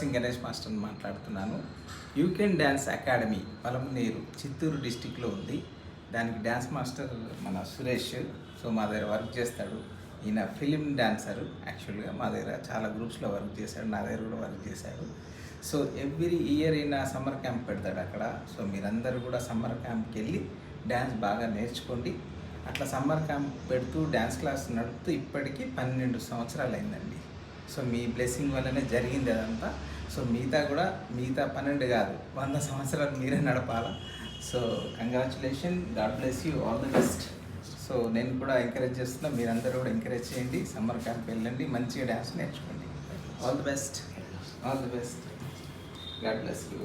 సింగ్ గణేష్ మాస్టర్ని మాట్లాడుతున్నాను. యూకెన్ dance academy Palamaner Chittoor డిస్టిక్లో ఉంది. దానికి డ్యాన్స్ మాస్టర్ మన సురేష్. సో మా దగ్గర వర్క్ చేస్తాడు. ఈయన ఫిలిం డాన్సర్. యాక్చువల్గా మా దగ్గర చాలా గ్రూప్స్లో వర్క్ చేశాడు, నా దగ్గర కూడా వర్క్ చేశాడు. సో ఎవ్రీ ఇయర్ ఈయన సమ్మర్ క్యాంప్ పెడతాడు అక్కడ. సో మీరందరూ కూడా సమ్మర్ క్యాంప్కి వెళ్ళి డ్యాన్స్ బాగా నేర్చుకోండి. అట్లా సమ్మర్ క్యాంప్ పెడుతూ డ్యాన్స్ క్లాస్ నడుపుతూ ఇప్పటికీ 12 సంవత్సరాలు అయిందండి. సో మీ బ్లెస్సింగ్ వల్లనే జరిగింది అదంతా. సో మిగతా 12 కాదు, 100 సంవత్సరాలు మీరే నడపాలా. So congratulation, God bless you, all the best. So నేను కూడా ఎంకరేజ్ చేస్తున్నా, మీరందరూ కూడా ఎంకరేజ్ చేయండి. సమ్మర్ క్యాంప్ వెళ్ళండి, మంచిగా డ్యాన్స్ నేర్చుకోండి. All the best, all the best. God bless you.